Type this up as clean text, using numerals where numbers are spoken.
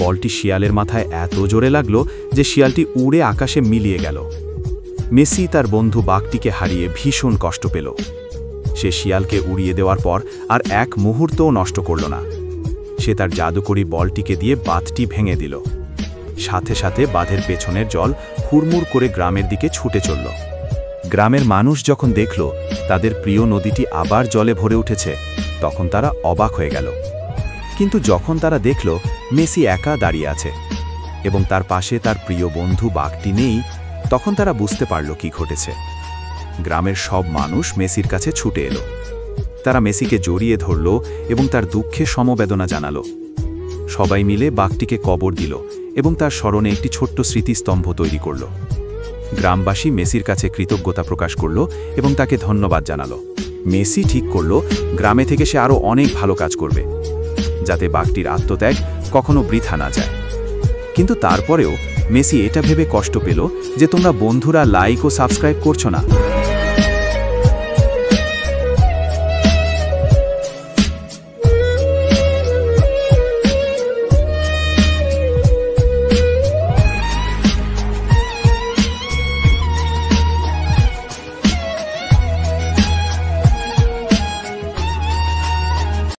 বলটি শিয়ালের মাথায় এত জোরে লাগলো যে শিয়ালটি উড়ে আকাশে মিলিয়ে গেল। মেসি তার বন্ধু বাঘটিকে হারিয়ে ভীষণ কষ্ট পেল। সে শিয়ালকে উড়িয়ে দেওয়ার পর আর এক মুহূর্তও নষ্ট করল না। সে তার জাদুকরি বলটিকে দিয়ে বাঁধটি ভেঙে দিল। সাথে সাথে বাঁধের পেছনের জল হুড়মুড় করে গ্রামের দিকে ছুটে চলল। গ্রামের মানুষ যখন দেখল তাদের প্রিয় নদীটি আবার জলে ভরে উঠেছে, তখন তারা অবাক হয়ে গেল। কিন্তু যখন তারা দেখল মেসি একা দাঁড়িয়ে আছে এবং তার পাশে তার প্রিয় বন্ধু বাঘটি নেই, তখন তারা বুঝতে পারল কি ঘটেছে। গ্রামের সব মানুষ মেসির কাছে ছুটে এলো। তারা মেসিকে জড়িয়ে ধরল এবং তার দুঃখে সমবেদনা জানালো। সবাই মিলে বাঘটিকে কবর দিল এবং তার স্মরণে একটি ছোট্ট স্মৃতিস্তম্ভ তৈরি করল। গ্রামবাসী মেসির কাছে কৃতজ্ঞতা প্রকাশ করল এবং তাকে ধন্যবাদ জানালো। মেসি ঠিক করল গ্রামে থেকে সে আরও অনেক ভালো কাজ করবে, যাতে বাঘটির আত্মত্যাগ কখনো বৃথা না যায়। কিন্তু তারপরেও মেসি এটা ভেবে কষ্ট পেল যে তোমরা বন্ধুরা লাইক ও সাবস্ক্রাইব করছো না।